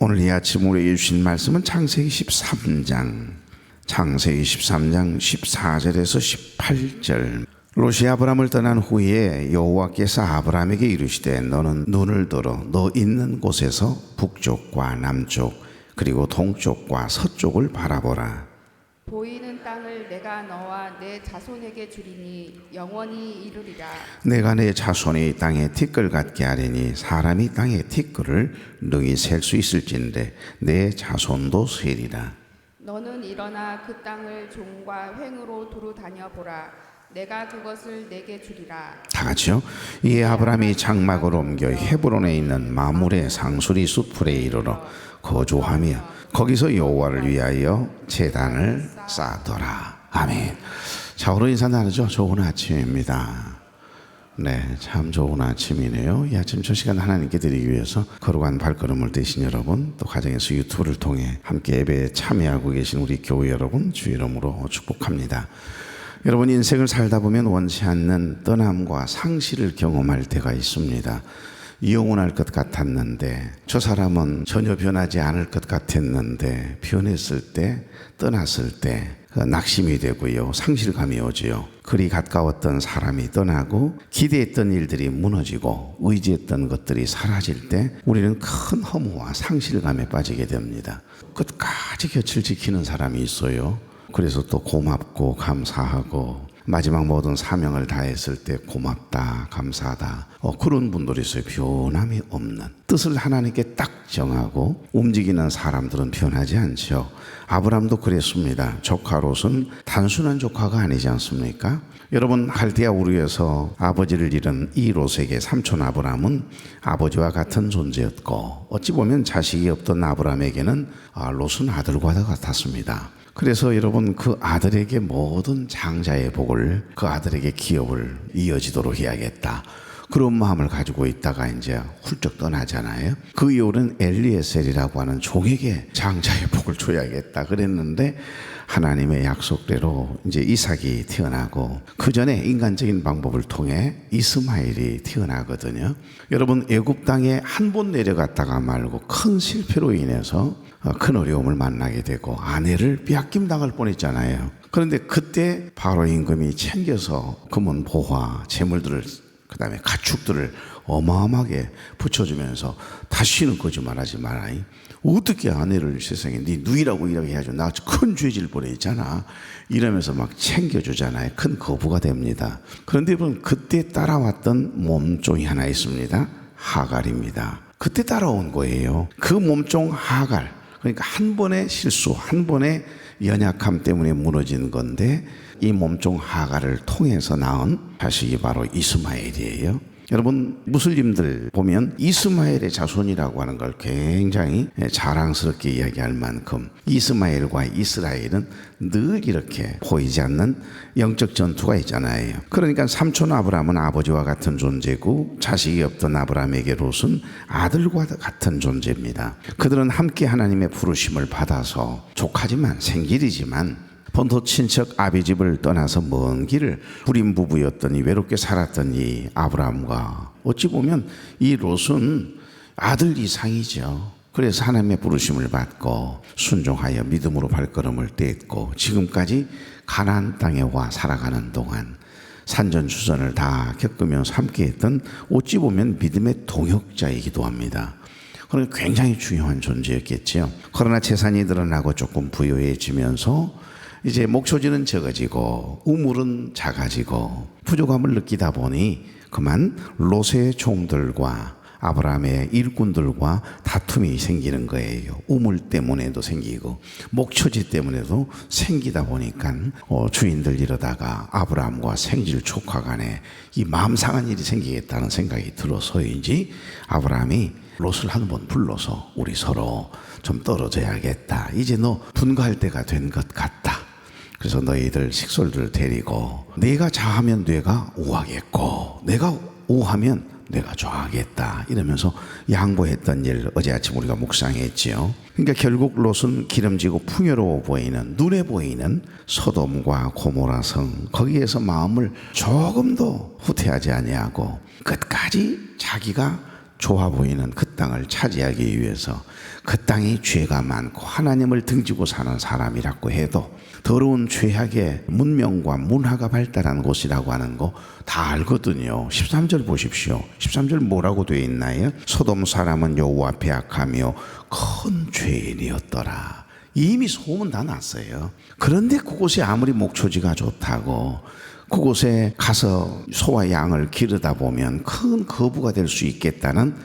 오늘 이 아침 우리에게 주신 말씀은 창세기 13장 14절에서 18절. 롯이 아브람을 떠난 후에 여호와께서 아브람에게 이르시되 너는 눈을 들어 너 있는 곳에서 북쪽과 남쪽 그리고 동쪽과 서쪽을 바라보라. 보이는 땅을 내가 너와 내 자손에게 주리니 영원히 이루리라. 내가 내 자손이 땅에 티끌 같게 하리니 사람이 땅에 티끌을 능히 셀 수 있을진데 내 자손도 세리라. 너는 일어나 그 땅을 종과 횡으로 두루 다녀보라. 내가 그것을 내게 주리라. 다 같이요. 이에 아브람이 장막을 옮겨 헤브론에 있는 마물의 상수리 숲풀에 이르러 거주하며 거기서 여호와를 위하여 제단을 쌓더라. 아멘. 자, 오늘 인사 나누죠. 좋은 아침입니다. 네, 참 좋은 아침이네요. 이 아침 저 시간 하나님께 드리기 위해서 거룩한 발걸음을 떼신 여러분, 또 가정에서 유튜브를 통해 함께 예배에 참여하고 계신 우리 교회 여러분 주 이름으로 축복합니다. 여러분, 인생을 살다 보면 원치 않는 떠남과 상실을 경험할 때가 있습니다. 영원할 것 같았는데, 저 사람은 전혀 변하지 않을 것 같았는데 변했을 때, 떠났을 때 낙심이 되고요, 상실감이 오지요. 그리 가까웠던 사람이 떠나고 기대했던 일들이 무너지고 의지했던 것들이 사라질 때 우리는 큰 허무와 상실감에 빠지게 됩니다. 끝까지 곁을 지키는 사람이 있어요. 그래서 또 고맙고 감사하고 마지막 모든 사명을 다했을 때 고맙다, 감사하다, 그런 분들이 있어요. 변함이 없는 뜻을 하나님께 딱 정하고 움직이는 사람들은 변하지 않죠. 아브람도 그랬습니다. 조카 롯은 단순한 조카가 아니지 않습니까? 여러분, 할대아 우르에서 아버지를 잃은 이 롯에게 삼촌 아브람은 아버지와 같은 존재였고, 어찌 보면 자식이 없던 아브람에게는 롯은 아들과 같았습니다. 그래서 여러분, 그 아들에게 모든 장자의 복을, 그 아들에게 기업을 이어지도록 해야겠다, 그런 마음을 가지고 있다가 이제 훌쩍 떠나잖아요. 그 이후는 엘리에셀이라고 하는 종에게 장자의 복을 줘야겠다 그랬는데, 하나님의 약속대로 이제 이삭이 태어나고 그 전에 인간적인 방법을 통해 이스마엘이 태어나거든요. 여러분, 애굽 땅에 한 번 내려갔다가 말고 큰 실패로 인해서 큰 어려움을 만나게 되고 아내를 빼앗김 당할 뻔했잖아요. 그런데 그때 바로 임금이 챙겨서 금은 보화, 재물들을, 그 다음에 가축들을 어마어마하게 붙여주면서 다시는 거짓말하지 마라. 어떻게 아내를 세상에 네 누이라고 이렇게 해야죠. 나 큰 죄질 뻔했잖아. 이러면서 막 챙겨주잖아요. 큰 거부가 됩니다. 그런데 여러분, 그때 따라왔던 몸종이 하나 있습니다. 하갈입니다. 그때 따라온 거예요. 그 몸종 하갈. 그러니까 한 번의 실수, 한 번의 연약함 때문에 무너진 건데, 이 몸종 하갈을 통해서 낳은 자식이 바로 이스마엘이에요. 여러분, 무슬림들 보면 이스마엘의 자손이라고 하는 걸 굉장히 자랑스럽게 이야기할 만큼 이스마엘과 이스라엘은 늘 이렇게 보이지 않는 영적 전투가 있잖아요. 그러니까 삼촌 아브람은 아버지와 같은 존재고 자식이 없던 아브람에게 롯은 아들과 같은 존재입니다. 그들은 함께 하나님의 부르심을 받아서 조카지만 생길이지만 본토 친척 아비집을 떠나서 먼 길을 불임 부부였더니 외롭게 살았던 이 아브람과 어찌 보면 이 롯은 아들 이상이죠. 그래서 하나님의 부르심을 받고 순종하여 믿음으로 발걸음을 뗐고 지금까지 가나안 땅에 와 살아가는 동안 산전수전을 다 겪으면서 함께했던 어찌 보면 믿음의 동역자이기도 합니다. 그러니까 굉장히 중요한 존재였겠죠. 그러나 재산이 늘어나고 조금 부유해지면서 이제 목초지는 적어지고 우물은 작아지고 부족함을 느끼다 보니 그만 롯의 종들과 아브라함의 일꾼들과 다툼이 생기는 거예요. 우물 때문에도 생기고 목초지 때문에도 생기다 보니까 주인들 이러다가 아브라함과 생질 조카 간에 이 마음 상한 일이 생기겠다는 생각이 들어서인지 아브라함이 롯을 한 번 불러서 우리 서로 좀 떨어져야겠다. 이제 너 분가할 때가 된 것 같다. 그래서 너희들 식솔들을 데리고 내가 좌하면 내가 우하겠고 내가 우하면 내가 좌하겠다 이러면서 양보했던 일 어제 아침 우리가 묵상했지요. 그러니까 결국 롯은 기름지고 풍요로워 보이는 눈에 보이는 소돔과 고모라 성 거기에서 마음을 조금도 후퇴하지 아니하고 끝까지 자기가 좋아 보이는 그 땅을 차지하기 위해서 그 땅이 죄가 많고 하나님을 등지고 사는 사람이라고 해도 더러운 죄악의 문명과 문화가 발달한 곳이라고 하는 거 다 알거든요. 13절 보십시오. 13절 뭐라고 되어 있나요? 소돔 사람은 여호와 앞에 악하며 큰 죄인이었더라. 이미 소문 다 났어요. 그런데 그곳이 아무리 목초지가 좋다고 그곳에 가서 소와 양을 기르다 보면 큰 거부가 될 수 있겠다는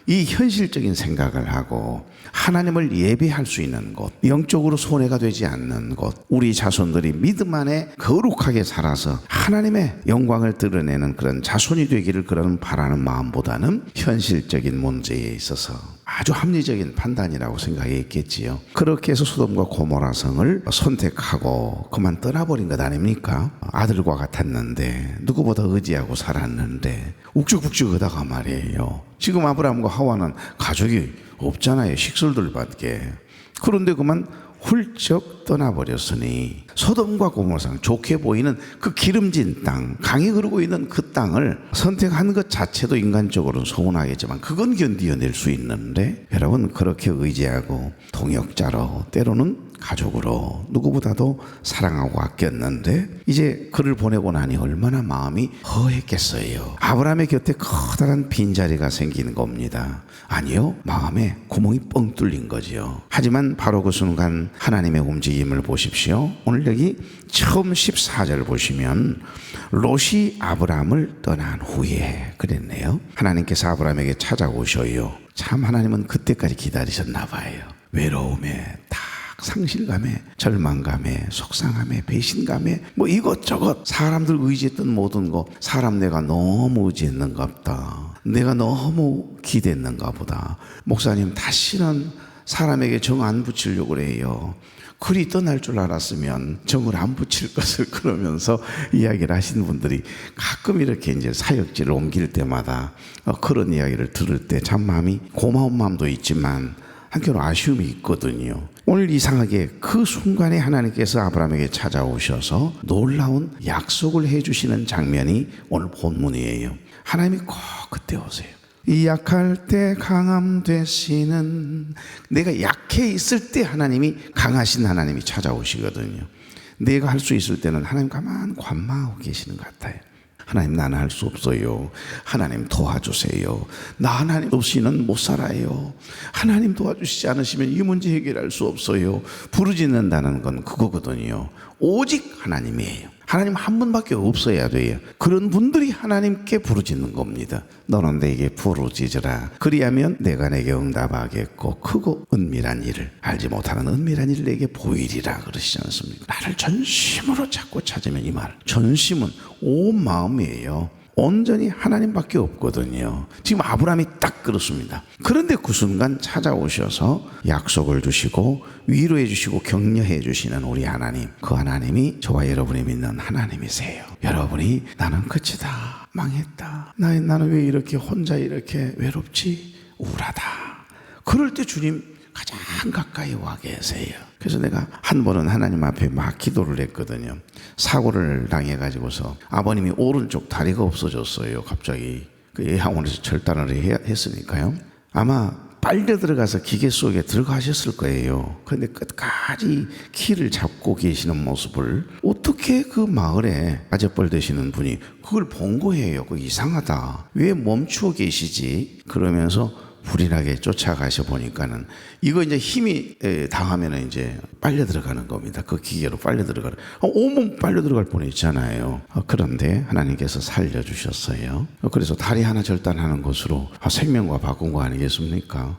이 현실적인 생각을 하고 하나님을 예배할 수 있는 곳, 영적으로 손해가 되지 않는 곳, 우리 자손들이 믿음 안에 거룩하게 살아서 하나님의 영광을 드러내는 그런 자손이 되기를 그런 바라는 마음보다는 현실적인 문제에 있어서 아주 합리적인 판단이라고 생각했겠지요. 그렇게 해서 소돔과 고모라 성을 선택하고 그만 떠나버린 것 아닙니까? 아들과 같았는데 누구보다 의지하고 살았는데 욱죽욱죽하다가 말이에요. 지금 아브라함과 하와는 가족이 없잖아요. 식솔들밖에. 그런데 그만 훌쩍 떠나버렸으니 소돔과 고모라성, 좋게 보이는 그 기름진 땅, 강이 흐르고 있는 그 땅을 선택한 것 자체도 인간적으로는 서운하겠지만 그건 견디어낼 수 있는데, 여러분 그렇게 의지하고 동역자로 때로는 가족으로 누구보다도 사랑하고 아꼈는데 이제 그를 보내고 나니 얼마나 마음이 허했겠어요. 아브라함의 곁에 커다란 빈자리가 생기는 겁니다. 아니요, 마음에 구멍이 뻥 뚫린 거지요. 하지만 바로 그 순간 하나님의 움직임을 보십시오. 오늘 여기 처음 14절 보시면 롯이 아브라함을 떠난 후에 그랬네요. 하나님께서 아브라함에게 찾아오셔요. 참 하나님은 그때까지 기다리셨나 봐요. 외로움에 상실감에, 절망감에, 속상함에, 배신감에 뭐 이것저것 사람들 의지했던 모든 거, 사람 내가 너무 의지했는가 보다, 내가 너무 기대했는가 보다, 목사님 다시는 사람에게 정 안 붙이려고 그래요. 글이 떠날 줄 알았으면 정을 안 붙일 것을, 그러면서 이야기를 하시는 분들이 가끔 이렇게 이제 사역지를 옮길 때마다 그런 이야기를 들을 때 참 마음이 고마운 마음도 있지만 한편으로 아쉬움이 있거든요. 오늘 이상하게 그 순간에 하나님께서 아브라함에게 찾아오셔서 놀라운 약속을 해주시는 장면이 오늘 본문이에요. 하나님이 꼭 그때 오세요. 이 약할 때 강함 되시는, 내가 약해 있을 때 하나님이, 강하신 하나님이 찾아오시거든요. 내가 할 수 있을 때는 하나님 가만 관망하고 계시는 것 같아요. 하나님, 나는 할 수 없어요. 하나님 도와주세요. 나 하나님 없이는 못 살아요. 하나님 도와주시지 않으시면 이 문제 해결할 수 없어요. 부르짖는다는 건 그거거든요. 오직 하나님이에요. 하나님 한 분밖에 없어야 돼요. 그런 분들이 하나님께 부르짖는 겁니다. 너는 내게 부르짖으라. 그리하면 내가 내게 응답하겠고 크고 은밀한 일을, 알지 못하는 은밀한 일을 내게 보이리라 그러시지 않습니까? 나를 전심으로 찾고 찾으면, 이 말 전심은 온 마음이에요. 온전히 하나님밖에 없거든요. 지금 아브라함이 딱 그렇습니다. 그런데 그 순간 찾아오셔서 약속을 주시고 위로해 주시고 격려해 주시는 우리 하나님, 그 하나님이 저와 여러분이 믿는 하나님이세요. 여러분이 나는 끝이다, 망했다, 나는 왜 이렇게 혼자 이렇게 외롭지, 우울하다, 그럴 때 주님 가장 가까이 와 계세요. 그래서 내가 한 번은 하나님 앞에 막 기도를 했거든요. 사고를 당해가지고서 아버님이 오른쪽 다리가 없어졌어요. 갑자기 그 예하원에서 절단을 했으니까요. 아마 빨려 들어가서 기계 속에 들어가셨을 거예요. 그런데 끝까지 키를 잡고 계시는 모습을 어떻게 그 마을에 아재뻘 되시는 분이 그걸 본 거예요. 그 이상하다, 왜 멈추어 계시지, 그러면서 불이나게 쫓아가셔 보니까는 이거 이제 힘이 당하면은 이제 빨려 들어가는 겁니다. 그 기계로 빨려 들어가는, 온몸 빨려 들어갈 뻔했잖아요. 그런데 하나님께서 살려주셨어요. 그래서 다리 하나 절단하는 것으로 생명과 바꾼 거 아니겠습니까?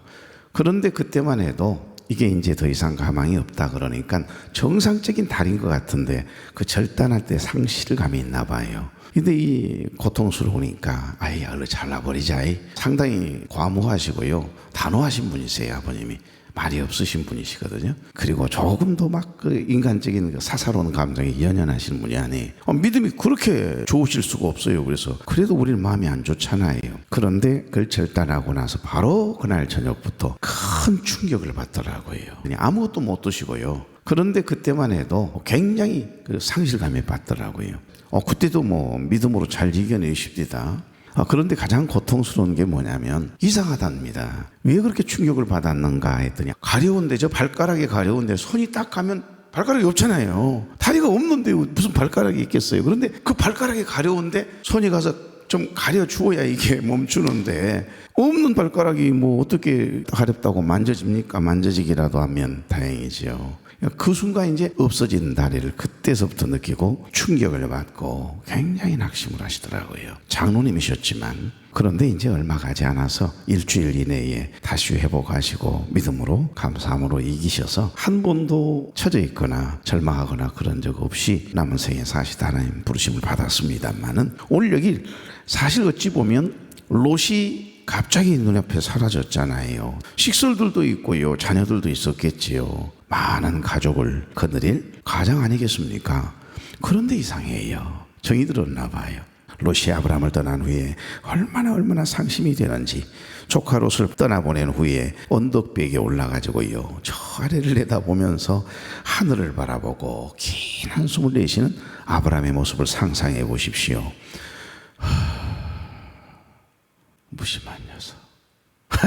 그런데 그때만 해도 이게 이제 더 이상 가망이 없다 그러니까 정상적인 다리인 것 같은데 그 절단할 때 상실감이 있나 봐요. 근데 이 고통스러우니까 아이 얼른 잘라버리자. 상당히 과무하시고요, 단호하신 분이세요. 아버님이 말이 없으신 분이시거든요. 그리고 조금 더 막 그 인간적인 그 사사로운 감정에 연연하시는 분이 아니에요. 믿음이 그렇게 좋으실 수가 없어요. 그래서 그래도 우리는 마음이 안 좋잖아요. 그런데 그걸 절단하고 나서 바로 그날 저녁부터 큰 충격을 받더라고요. 그냥 아무것도 못 드시고요. 그런데 그때만 해도 굉장히 그 상실감에 받더라고요. 그때도 뭐 믿음으로 잘 이겨내십니다. 그런데 가장 고통스러운 게 뭐냐면 이상하답니다. 왜 그렇게 충격을 받았는가 했더니 가려운데, 저 발가락이 가려운데 손이 딱 가면 발가락이 없잖아요. 다리가 없는데 무슨 발가락이 있겠어요. 그런데 그 발가락이 가려운데 손이 가서 좀 가려주어야 이게 멈추는데, 없는 발가락이 뭐 어떻게 가렵다고 만져집니까? 만져지기라도 하면 다행이지요. 그 순간 이제 없어진 다리를 그때서부터 느끼고 충격을 받고 굉장히 낙심을 하시더라고요. 장로님이셨지만, 그런데 이제 얼마 가지 않아서 일주일 이내에 다시 회복하시고 믿음으로 감사함으로 이기셔서 한 번도 처져 있거나 절망하거나 그런 적 없이 남은 생에 사시다 하나님 부르심을 받았습니다만은, 오늘 여기 사실 어찌 보면 롯이 갑자기 눈앞에 사라졌잖아요. 식솔들도 있고요, 자녀들도 있었겠지요. 많은 가족을 거느릴 가장 아니겠습니까? 그런데 이상해요. 정이 들었나 봐요. 롯이 아브라함을 떠난 후에 얼마나 상심이 되는지, 조카 롯을 떠나보낸 후에 언덕벽에 올라가지고요, 저 아래를 내다보면서 하늘을 바라보고 긴 한숨을 내쉬는 아브라함의 모습을 상상해 보십시오. 무심한 녀석.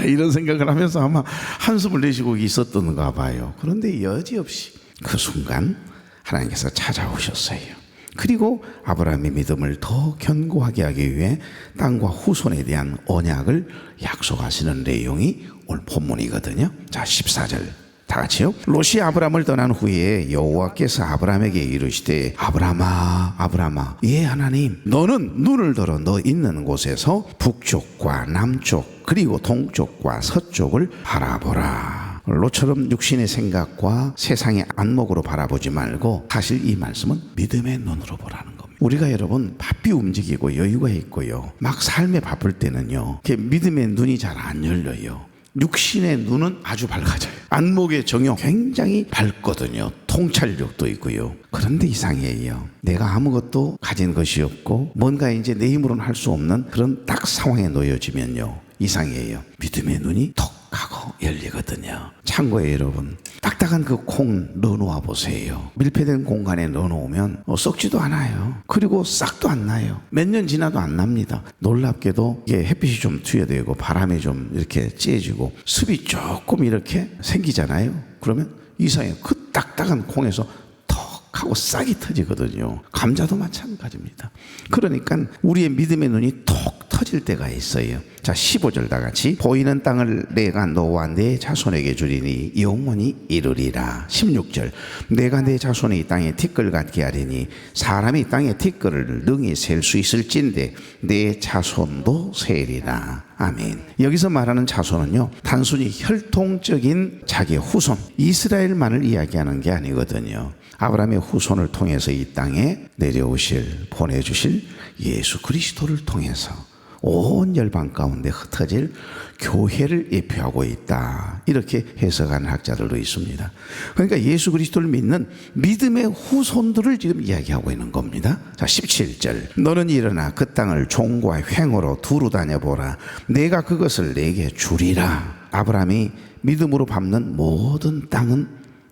이런 생각을 하면서 아마 한숨을 내쉬고 있었던가 봐요. 그런데 여지없이 그 순간 하나님께서 찾아오셨어요. 그리고 아브라함의 믿음을 더 견고하게 하기 위해 땅과 후손에 대한 언약을 약속하시는 내용이 오늘 본문이거든요. 자, 14절 다 같이요. 롯이 아브라함을 떠난 후에 여호와께서 아브라함에게 이르시되 아브라함아 아브라함아, 예 하나님, 너는 눈을 들어 너 있는 곳에서 북쪽과 남쪽 그리고 동쪽과 서쪽을 바라보라. 롯처럼 육신의 생각과 세상의 안목으로 바라보지 말고 사실 이 말씀은 믿음의 눈으로 보라는 겁니다. 우리가 여러분 바삐 움직이고 여유가 있고요, 막 삶에 바쁠 때는요, 믿음의 눈이 잘 안 열려요. 육신의 눈은 아주 밝아져요. 안목의 정욕 굉장히 밝거든요. 통찰력도 있고요. 그런데 이상해요. 내가 아무것도 가진 것이 없고 뭔가 이제 내 힘으로는 할 수 없는 그런 딱 상황에 놓여지면요, 이상해요. 믿음의 눈이 톡 하고 열리거든요. 참고에 여러분, 딱딱한 그 콩 넣어놓아 보세요. 밀폐된 공간에 넣어놓으면 썩지도 않아요. 그리고 싹도 안 나요. 몇 년 지나도 안 납니다. 놀랍게도 이게 햇빛이 좀 투여되고 바람이 좀 이렇게 쬐지고 습이 조금 이렇게 생기잖아요. 그러면 이상해요. 그 딱딱한 콩에서 하고 싹이 터지거든요. 감자도 마찬가지입니다. 그러니까 우리의 믿음의 눈이 톡 터질 때가 있어요. 자, 15절 다 같이. 보이는 땅을 내가 너와 내 자손에게 주리니 영원히 이르리라. 16절. 내가 내 자손이 이 땅에 티끌 같게 하리니 사람이 땅에 티끌을 능히 셀 수 있을진데 내 자손도 세리라. 아멘. 여기서 말하는 자손은요, 단순히 혈통적인 자기의 후손 이스라엘만을 이야기하는 게 아니거든요. 아브라함의 후손을 통해서 이 땅에 내려오실, 보내주실 예수 그리스도를 통해서 온 열방 가운데 흩어질 교회를 예표하고 있다, 이렇게 해석하는 학자들도 있습니다. 그러니까 예수 그리스도를 믿는 믿음의 후손들을 지금 이야기하고 있는 겁니다. 자, 17절. 너는 일어나 그 땅을 종과 횡으로 두루 다녀보라. 내가 그것을 내게 주리라. 아브라함이 믿음으로 밟는 모든 땅은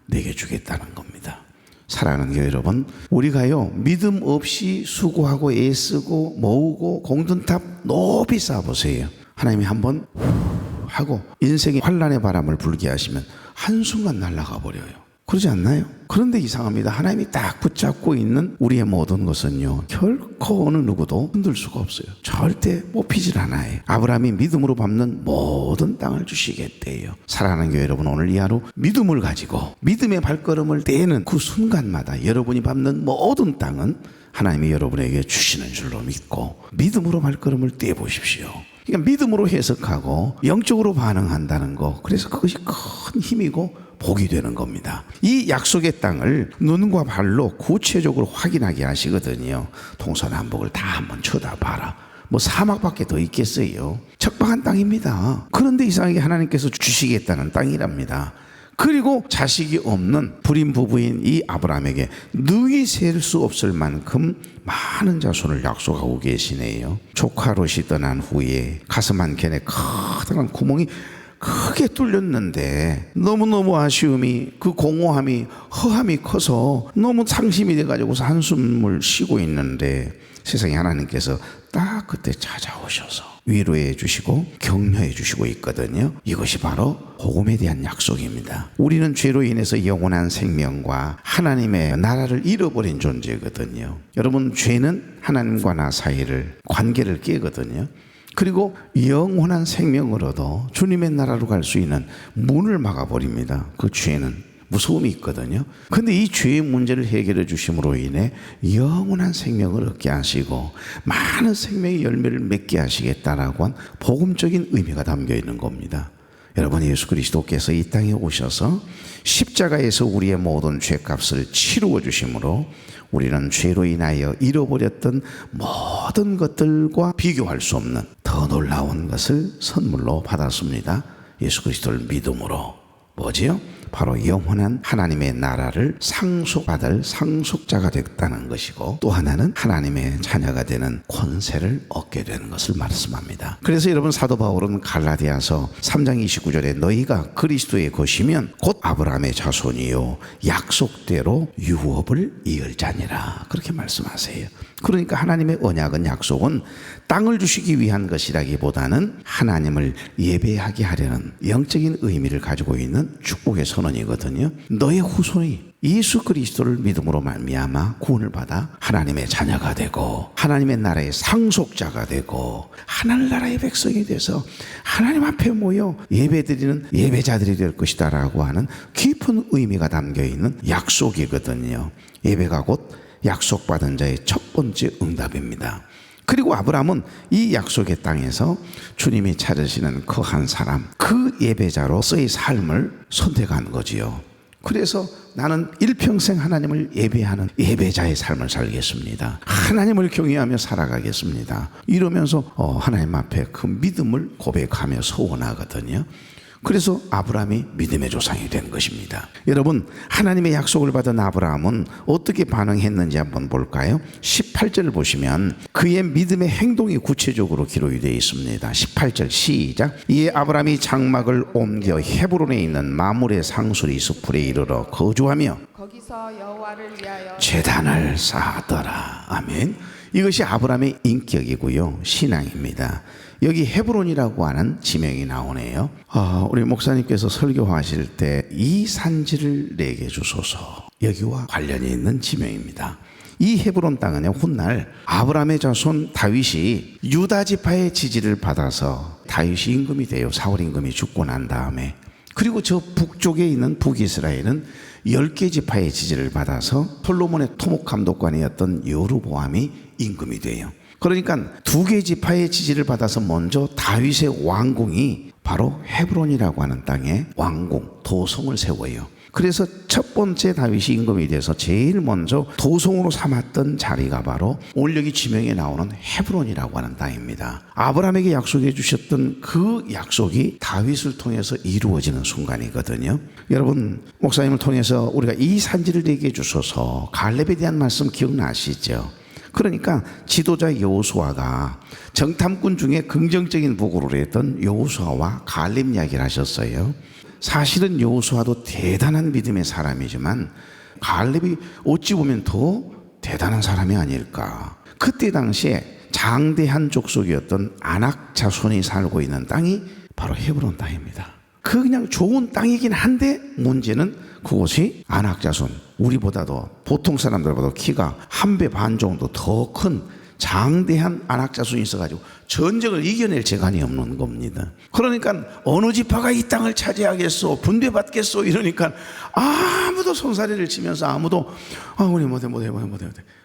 내게 주겠다는 겁니다. 사랑하는 교회 여러분, 우리가요, 믿음 없이 수고하고 애쓰고 모으고 공든탑 높이 쌓아보세요. 하나님이 한번 하고 인생의 환란의 바람을 불게 하시면 한순간 날아가 버려요. 그러지 않나요? 그런데 이상합니다. 하나님이 딱 붙잡고 있는 우리의 모든 것은요, 결코 어느 누구도 흔들 수가 없어요. 절대 뽑히질 않아요. 아브라함이 믿음으로 밟는 모든 땅을 주시겠대요. 사랑하는 교회 여러분, 오늘 이 하루 믿음을 가지고 믿음의 발걸음을 떼는 그 순간마다 여러분이 밟는 모든 땅은 하나님이 여러분에게 주시는 줄로 믿고 믿음으로 발걸음을 떼보십시오. 그러니까 믿음으로 해석하고 영적으로 반응한다는 거, 그래서 그것이 큰 힘이고 복이 되는 겁니다. 이 약속의 땅을 눈과 발로 구체적으로 확인하게 하시거든요. 동서남북을 다 한번 쳐다봐라. 뭐 사막밖에 더 있겠어요. 척박한 땅입니다. 그런데 이상하게 하나님께서 주시겠다는 땅이랍니다. 그리고 자식이 없는 불임 부부인 이 아브라함에게 능히 셀 수 없을 만큼 많은 자손을 약속하고 계시네요. 조카 롯이 떠난 후에 가슴 한켠에 커다란 구멍이 크게 뚫렸는데 너무너무 아쉬움이, 그 공허함이, 허함이 커서 너무 상심이 돼가지고 한숨을 쉬고 있는데 세상에 하나님께서 딱 그때 찾아오셔서 위로해 주시고 격려해 주시고 있거든요. 이것이 바로 복음에 대한 약속입니다. 우리는 죄로 인해서 영원한 생명과 하나님의 나라를 잃어버린 존재거든요. 여러분, 죄는 하나님과 나 사이를 관계를 깨거든요. 그리고 영원한 생명으로도 주님의 나라로 갈 수 있는 문을 막아버립니다. 그 죄는 무서움이 있거든요. 근데 이 죄의 문제를 해결해 주심으로 인해 영원한 생명을 얻게 하시고 많은 생명의 열매를 맺게 하시겠다라고 한 복음적인 의미가 담겨 있는 겁니다. 여러분, 예수 그리스도께서 이 땅에 오셔서 십자가에서 우리의 모든 죄값을 치루어 주심으로 우리는 죄로 인하여 잃어버렸던 모든 것들과 비교할 수 없는 더 놀라운 것을 선물로 받았습니다. 예수 그리스도를 믿음으로. 뭐지요? 바로 영원한 하나님의 나라를 상속받을 상속자가 됐다는 것이고, 또 하나는 하나님의 자녀가 되는 권세를 얻게 되는 것을 말씀합니다. 그래서 여러분, 사도 바울은 갈라디아서 3장 29절에 너희가 그리스도의 것이면 곧 아브라함의 자손이요 약속대로 유업을 이을 자니라, 그렇게 말씀하세요. 그러니까 하나님의 언약은, 약속은 땅을 주시기 위한 것이라기보다는 하나님을 예배하게 하려는 영적인 의미를 가지고 있는 축복의 선언이거든요. 너의 후손이 예수 그리스도를 믿음으로 말미암아 구원을 받아 하나님의 자녀가 되고 하나님의 나라의 상속자가 되고 하늘나라의 백성이 돼서 하나님 앞에 모여 예배드리는 예배자들이 될 것이다 라고 하는 깊은 의미가 담겨있는 약속이거든요. 예배가 곧 약속받은 자의 첫 번째 응답입니다. 그리고 아브라함은 이 약속의 땅에서 주님이 찾으시는 그 한 사람, 그 예배자로서의 삶을 선택한 거지요. 그래서 나는 일평생 하나님을 예배하는 예배자의 삶을 살겠습니다. 하나님을 경외하며 살아가겠습니다. 이러면서 하나님 앞에 그 믿음을 고백하며 서원하거든요. 그래서 아브라함이 믿음의 조상이 된 것입니다. 여러분, 하나님의 약속을 받은 아브라함은 어떻게 반응했는지 한번 볼까요? 18절을 보시면 그의 믿음의 행동이 구체적으로 기록이 되어 있습니다. 18절 시작. 이에 아브라함이 장막을 옮겨 헤브론에 있는 마므레 상수리 숲에 이르러 거주하며 거기서 여호와를 위하여 제단을 쌓았더라. 아멘. 이것이 아브라함의 인격이고요, 신앙입니다. 여기 헤브론이라고 하는 지명이 나오네요. 우리 목사님께서 설교하실 때 이 산지를 내게 주소서, 여기와 관련이 있는 지명입니다. 이 헤브론 땅은요, 훗날 아브라함의 자손 다윗이 유다 지파의 지지를 받아서 다윗이 임금이 돼요. 사울 임금이 죽고 난 다음에. 그리고 저 북쪽에 있는 북이스라엘은 10개 지파의 지지를 받아서 솔로몬의 토목감독관이었던 여로보암이 임금이 돼요. 그러니까 2개 지파의 지지를 받아서 먼저 다윗의 왕궁이 바로 헤브론이라고 하는 땅에 왕궁, 도성을 세워요. 그래서 첫 번째 다윗이 임금이 돼서 제일 먼저 도성으로 삼았던 자리가 바로 오늘 여기 지명에 나오는 헤브론이라고 하는 땅입니다. 아브라함에게 약속해 주셨던 그 약속이 다윗을 통해서 이루어지는 순간이거든요. 여러분, 목사님을 통해서 우리가 이 산지를 내게 주소서, 갈렙에 대한 말씀 기억나시죠? 그러니까 지도자 여호수아가 정탐꾼 중에 긍정적인 보고를 했던 여호수아와 갈렙 이야기를 하셨어요. 사실은 여호수아도 대단한 믿음의 사람이지만 갈렙이 어찌 보면 더 대단한 사람이 아닐까. 그때 당시에 장대한 족속이었던 아낙 자손이 살고 있는 땅이 바로 헤브론 땅입니다. 그냥 좋은 땅이긴 한데 문제는 그곳이 아낙 자손, 우리보다도 보통 사람들보다 키가 1배 반 정도 더 큰 장대한 아낙 자손이 있어가지고 전쟁을 이겨낼 재간이 없는 겁니다. 그러니까 어느 지파가 이 땅을 차지하겠소, 분배받겠소 이러니까 아무도 손사래를 치면서 아무도 우리 못해.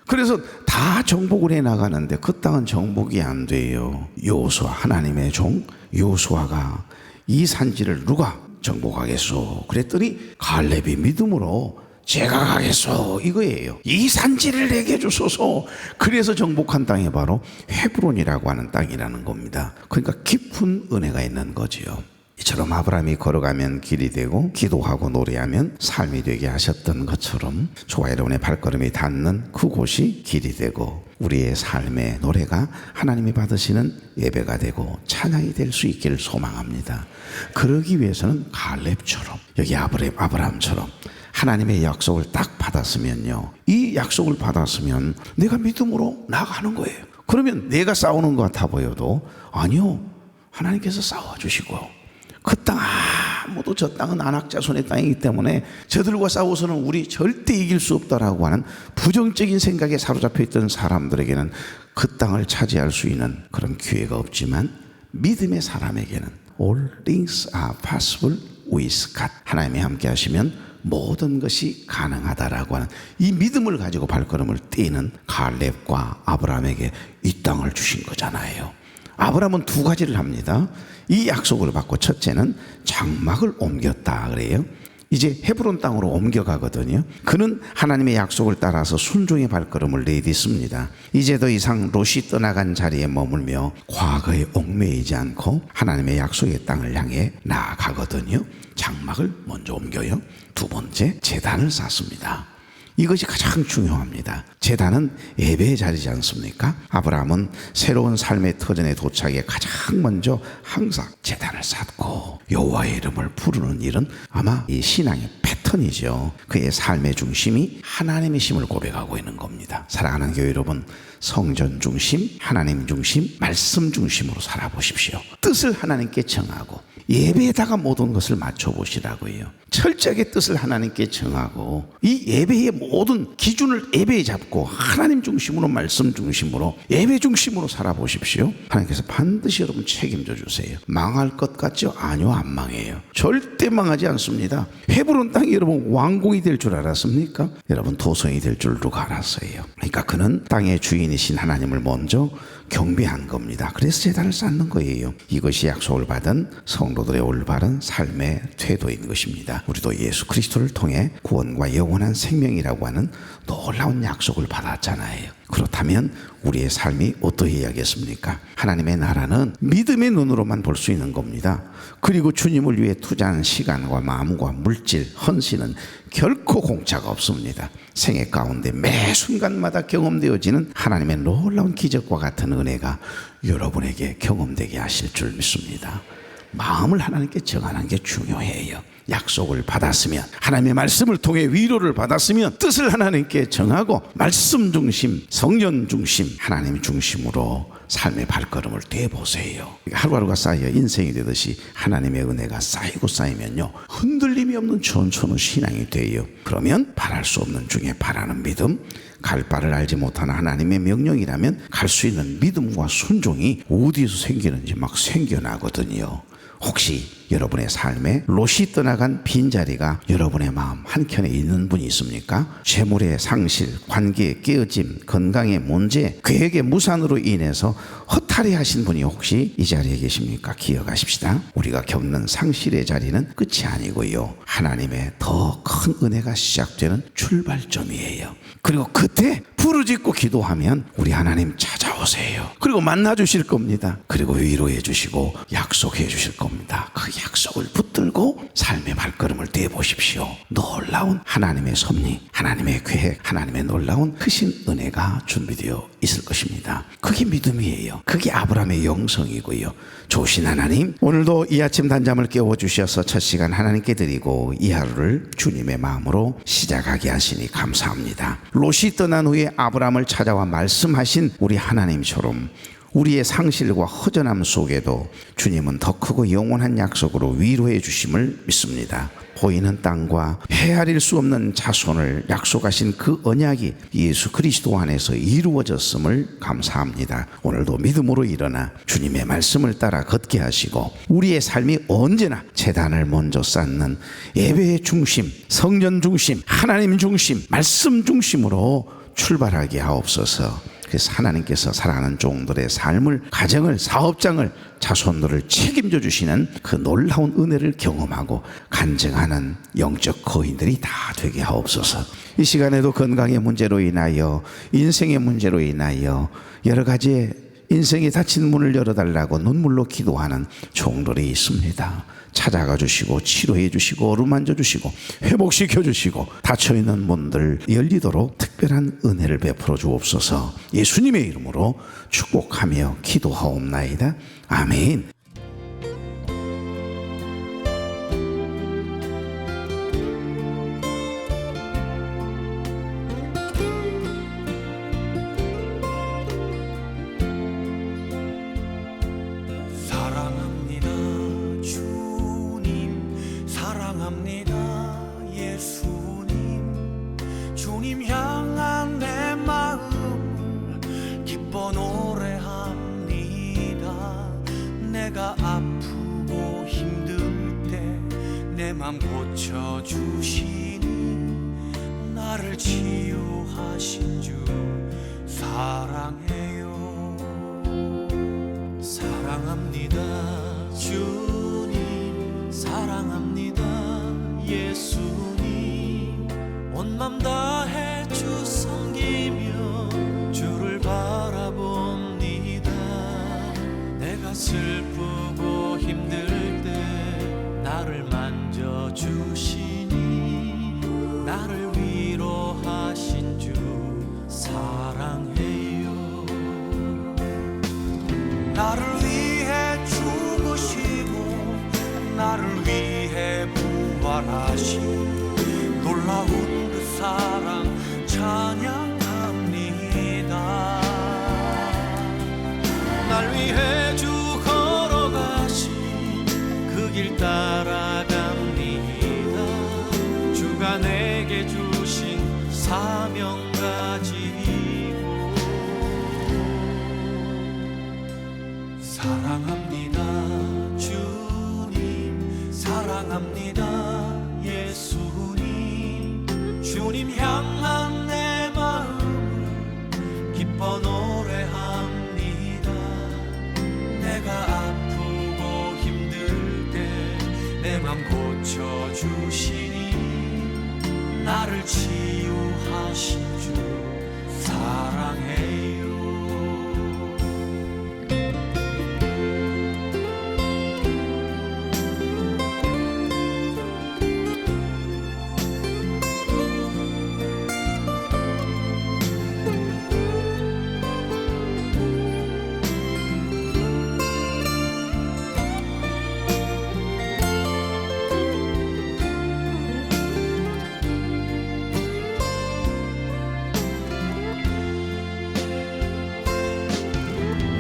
그래서 다 정복을 해 나가는데 그 땅은 정복이 안 돼요. 여호수아, 하나님의 종 여호수아가 이 산지를 누가 정복하겠소? 그랬더니 갈렙이 믿음으로 제가 가겠소 이거예요. 이 산지를 내게 주소서. 그래서 정복한 땅이 바로 헤브론이라고 하는 땅이라는 겁니다. 그러니까 깊은 은혜가 있는 거지요. 이처럼 아브라함이 걸어가면 길이 되고 기도하고 노래하면 삶이 되게 하셨던 것처럼 저와 여러분의 발걸음이 닿는 그곳이 길이 되고 우리의 삶의 노래가 하나님이 받으시는 예배가 되고 찬양이 될 수 있기를 소망합니다. 그러기 위해서는 갈렙처럼, 여기 아브라함처럼 하나님의 약속을 딱 받았으면요, 이 약속을 받았으면 내가 믿음으로 나아가는 거예요. 그러면 내가 싸우는 것 같아 보여도 아니요, 하나님께서 싸워주시고 그 땅 아무도 저 땅은 안악자손의 땅이기 때문에 저들과 싸워서는 우리 절대 이길 수 없다라고 하는 부정적인 생각에 사로잡혀 있던 사람들에게는 그 땅을 차지할 수 있는 그런 기회가 없지만 믿음의 사람에게는 All things are possible with God. 하나님이 함께 하시면 모든 것이 가능하다라고 하는 이 믿음을 가지고 발걸음을 떼는 갈렙과 아브라함에게 이 땅을 주신 거잖아요. 아브라함은 두 가지를 합니다. 이 약속을 받고 첫째는 장막을 옮겼다 그래요. 이제 헤브론 땅으로 옮겨가거든요. 그는 하나님의 약속을 따라서 순종의 발걸음을 내딛습니다. 이제 더 이상 롯이 떠나간 자리에 머물며 과거에 얽매이지 않고 하나님의 약속의 땅을 향해 나아가거든요. 장막을 먼저 옮겨요. 두 번째, 제단을 쌓습니다. 이것이 가장 중요합니다. 제단은 예배의 자리지 않습니까? 아브라함은 새로운 삶의 터전에 도착해 가장 먼저 항상 제단을 쌓고 여호와의 이름을 부르는 일은 아마 이 신앙의 패턴이죠. 그의 삶의 중심이 하나님의 심을 고백하고 있는 겁니다. 사랑하는 교회 여러분, 성전 중심, 하나님 중심, 말씀 중심으로 살아보십시오. 뜻을 하나님께 정하고 예배에다가 모든 것을 맞춰보시라고요. 철저하게 뜻을 하나님께 정하고 이 예배의 모든 기준을 예배에 잡고 하나님 중심으로, 말씀 중심으로, 예배 중심으로 살아보십시오. 하나님께서 반드시 여러분 책임져 주세요. 망할 것 같죠? 아니요, 안 망해요. 절대 망하지 않습니다. 헤브론 땅이 여러분 왕궁이 될 줄 알았습니까? 여러분 도성이 될 줄 누가 알았어요? 그러니까 그는 땅의 주인이신 하나님을 먼저 경배한 겁니다. 그래서 제단을 쌓는 거예요. 이것이 약속을 받은 성도들의 올바른 삶의 태도인 것입니다. 우리도 예수 그리스도를 통해 구원과 영원한 생명이라고 하는 놀라운 약속을 받았잖아요. 그렇다면 우리의 삶이 어떠해야겠습니까? 하나님의 나라는 믿음의 눈으로만 볼 수 있는 겁니다. 그리고 주님을 위해 투자한 시간과 마음과 물질, 헌신은 결코 공짜가 없습니다. 생애 가운데 매 순간마다 경험되어지는 하나님의 놀라운 기적과 같은 은혜가 여러분에게 경험되게 하실 줄 믿습니다. 마음을 하나님께 정하는 게 중요해요. 약속을 받았으면, 하나님의 말씀을 통해 위로를 받았으면 뜻을 하나님께 정하고 말씀 중심, 성전 중심, 하나님 중심으로 삶의 발걸음을 떼보세요. 하루하루가 쌓여 인생이 되듯이 하나님의 은혜가 쌓이고 쌓이면요, 흔들림이 없는 천천한 신앙이 돼요. 그러면 바랄 수 없는 중에 바라는 믿음, 갈 바를 알지 못하는 하나님의 명령이라면 갈 수 있는 믿음과 순종이 어디서 생기는지 막 생겨나거든요. 혹시 여러분의 삶에 롯이 떠나간 빈자리가 여러분의 마음 한켠에 있는 분이 있습니까? 재물의 상실, 관계의 깨어짐, 건강의 문제, 계획의 무산으로 인해서 허탈해 하신 분이 혹시 이 자리에 계십니까? 기억하십시다. 우리가 겪는 상실의 자리는 끝이 아니고요, 하나님의 더 큰 은혜가 시작되는 출발점이에요. 그리고 그때 부르짖고 기도하면 우리 하나님 찾아오세요. 그리고 만나 주실 겁니다. 그리고 위로해 주시고 약속해 주실 겁니다. 그 약속을 붙들고 삶의 발걸음을 떼보십시오. 놀라운 하나님의 섭리, 하나님의 계획, 하나님의 놀라운 크신 은혜가 준비되어 있을 것입니다. 그게 믿음이에요. 그게 아브라함의 영성이고요. 좋으신 하나님, 오늘도 이 아침 단잠을 깨워주셔서 첫 시간 하나님께 드리고 이 하루를 주님의 마음으로 시작하게 하시니 감사합니다. 롯이 떠난 후에 아브라함을 찾아와 말씀하신 우리 하나님처럼 우리의 상실과 허전함 속에도 주님은 더 크고 영원한 약속으로 위로해 주심을 믿습니다. 보이는 땅과 헤아릴 수 없는 자손을 약속하신 그 언약이 예수 그리스도 안에서 이루어졌음을 감사합니다. 오늘도 믿음으로 일어나 주님의 말씀을 따라 걷게 하시고 우리의 삶이 언제나 제단을 먼저 쌓는 예배의 중심, 성전 중심, 하나님 중심, 말씀 중심으로 출발하게 하옵소서. 그래서 하나님께서 사랑하는 종들의 삶을, 가정을, 사업장을, 자손들을 책임져 주시는 그 놀라운 은혜를 경험하고 간증하는 영적 거인들이 다 되게 하옵소서. 이 시간에도 건강의 문제로 인하여, 인생의 문제로 인하여 여러 가지 인생이 닫힌 문을 열어달라고 눈물로 기도하는 종들이 있습니다. 찾아가 주시고 치료해 주시고 어루만져 주시고 회복시켜 주시고 닫혀있는 문들 열리도록 특별한 은혜를 베풀어 주옵소서. 예수님의 이름으로 축복하며 기도하옵나이다. 아멘. 사랑합니다 예수님. 주님 향한 내 마음을 기뻐 노래합니다. 내가 아프고 힘들 때 내 맘 고쳐주시니 나를 치유하신 주 사랑해요. 사랑합니다 주님. 사랑합니다 예수님. 온 맘 다해 주 섬기며 주를 바라봅니다. 내가 슬프고 힘들 때 나를 만져주시니 나를 위로하신 주 사랑해요. 나를 위해 죽으시고 나를 위해 부활하신 놀라운 그 사랑 찬양합니다. 날 위해 주 걸어가신 그 길 따라갑니다. 주가 내게 주신 사명 가지고 사랑합니다 주님. 사랑합니다 예수님. 주님 향한 내 마음을 기뻐 노래합니다. 내가 아프고 힘들 때 내 맘 고쳐주시니 나를 치유하신 주 사랑해요.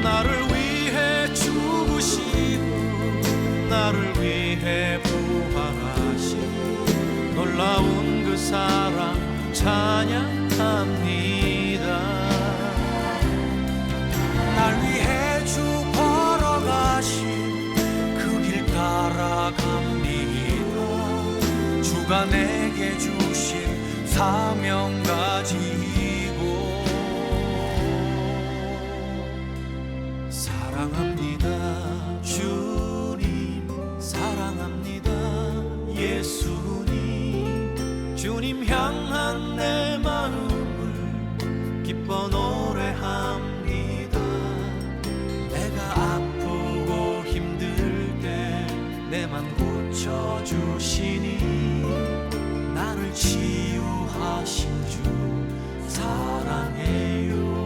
나를 위해 죽으시고 나를 위해 부활하신 놀라운 그 사랑 찬양합니다. 날 위해 주 걸어가신 그 길 따라갑니다. 주가 내게 주신 사명 가지고 사랑합니다 주님. 사랑합니다 예수님. 주님 향한 내 마음을 기뻐 노래합니다. 내가 아프고 힘들 때 내 맘 고쳐주시니 나를 치유하신 주 사랑해요.